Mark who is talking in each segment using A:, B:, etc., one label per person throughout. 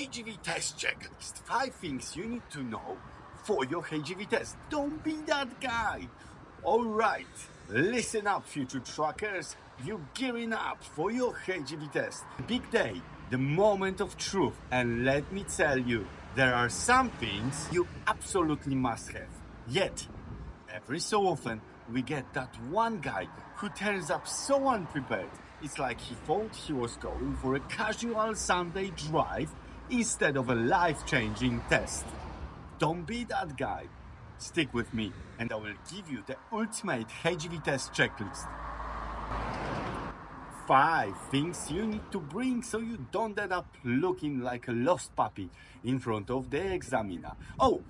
A: HGV test checklist. 5 things you need to know for your HGV test. Don't be that guy. Alright, listen up, future truckers. You're gearing up for your HGV test. Big day, the moment of truth. And let me tell you, there are some things you absolutely must have. Yet, every so often, we get that one guy who turns up so unprepared. It's like he thought he was going for a casual Sunday drive instead of a life-changing test. Don't be that guy. Stick with me and I will give you the ultimate HGV test checklist. 5 things you need to bring so you don't end up looking like a lost puppy in front of the examiner. Oh,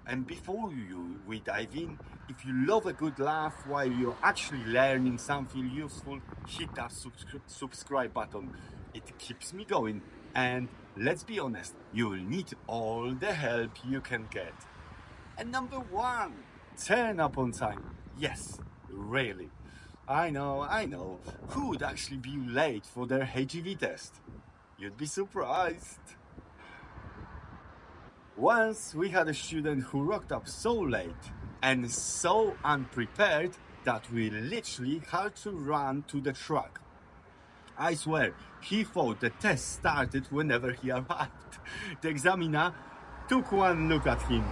A: and before we dive in, if you love a good laugh while you're actually learning something useful, hit that subscribe button. It keeps me going. And let's be honest, you will need all the help you can get. And number 1, turn up on time. Yes, really. I know. Who would actually be late for their HGV test? You'd be surprised. Once we had a student who rocked up so late and so unprepared that we literally had to run to the truck. I swear, he thought the test started whenever he arrived. The examiner took one look at him,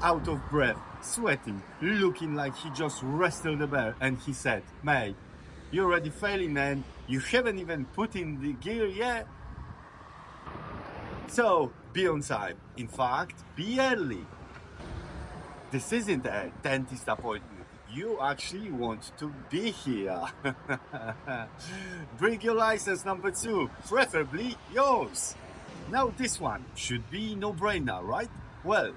A: out of breath, sweating, looking like he just wrestled a bear, and he said, "Mate, you're already failing and you haven't even put in the gear yet." So, be on time. In fact, be early. This isn't a dentist appointment. You actually want to be here. Bring your license number 2, preferably yours. Now this one should be no-brainer, right? Well,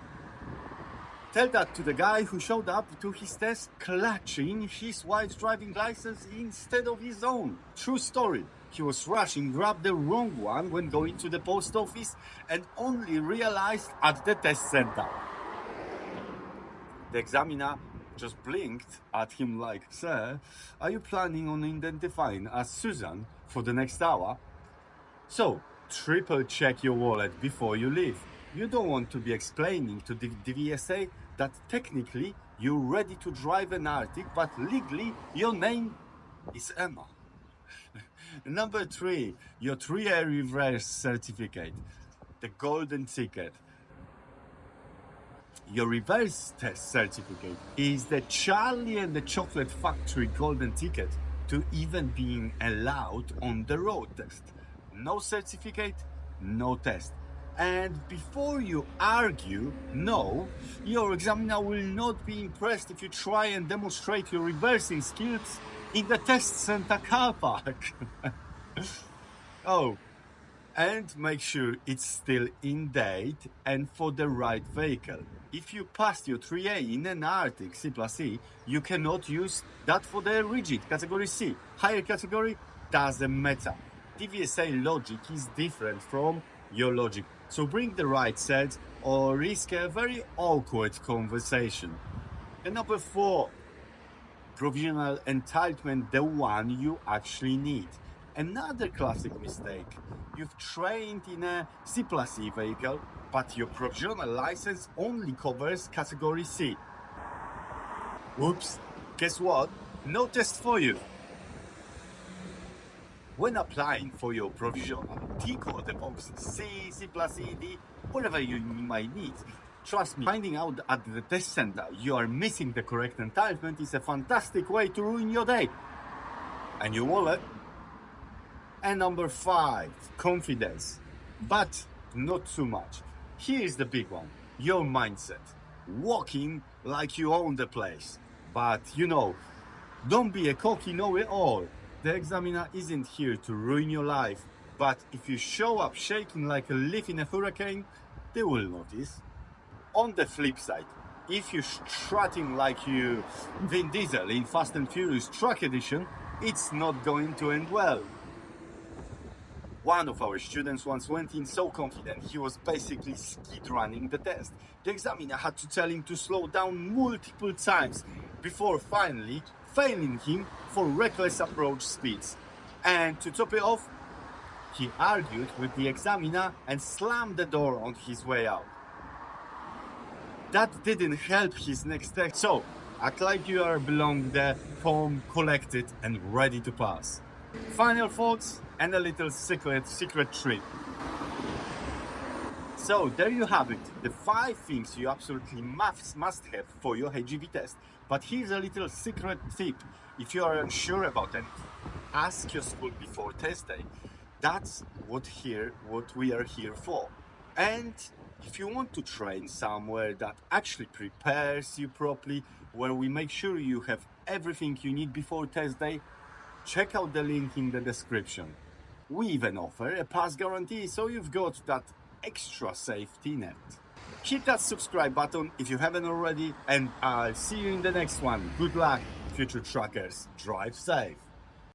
A: tell that to the guy who showed up to his test clutching his wife's driving license instead of his own. True story. He was rushing, grabbed the wrong one when going to the post office and only realized at the test center. The examiner just blinked at him like, "Sir, are you planning on identifying as Susan for the next hour?" So, triple check your wallet before you leave. You don't want to be explaining to the DVSA that technically you're ready to drive an Arctic, but legally your name is Emma. Number 3, your 3A reverse certificate, the golden ticket. Your reverse test certificate is the Charlie and the Chocolate Factory golden ticket to even being allowed on the road test. No certificate, no test. And before you argue, no, your examiner will not be impressed if you try and demonstrate your reversing skills in the test center car park. Oh, and make sure it's still in date and for the right vehicle. If you passed your 3A in an Arctic C+E, you cannot use that for the rigid category C. Higher category doesn't matter. DVSA logic is different from your logic. So bring the right set or risk a very awkward conversation. And number 4, provisional entitlement, the one you actually need. Another classic mistake. You've trained in a C+E vehicle, but your provisional license only covers category C. Oops, guess what? No test for you. When applying for your provisional, tick all the boxes C, C+E, D, whatever you might need. Trust me, finding out at the test center you are missing the correct entitlement is a fantastic way to ruin your day and your wallet. And number 5, confidence, but not too much. Here's the big one, your mindset. Walking like you own the place. But don't be a cocky know-it-all. The examiner isn't here to ruin your life, but if you show up shaking like a leaf in a hurricane, they will notice. On the flip side, if you're strutting like you Vin Diesel in Fast and Furious Truck Edition, it's not going to end well. One of our students once went in so confident he was basically skid running the test. The examiner had to tell him to slow down multiple times before finally failing him for reckless approach speeds. And to top it off, He argued with the examiner and slammed the door on his way out. That didn't help his next test, so act like you are belong there, calm, collected, and ready to pass. Final thoughts and a little secret trick. So there you have it, the 5 things you absolutely must have for your HGV test. But here's a little secret tip. If you are unsure about anything, ask your school before test day. That's what we are here for. And if you want to train somewhere that actually prepares you properly, where we make sure you have everything you need before test day, check out the link in the description. We even offer a pass guarantee, so you've got that extra safety net. Hit that subscribe button if you haven't already, and I'll see you in the next one. Good luck, future truckers. Drive safe.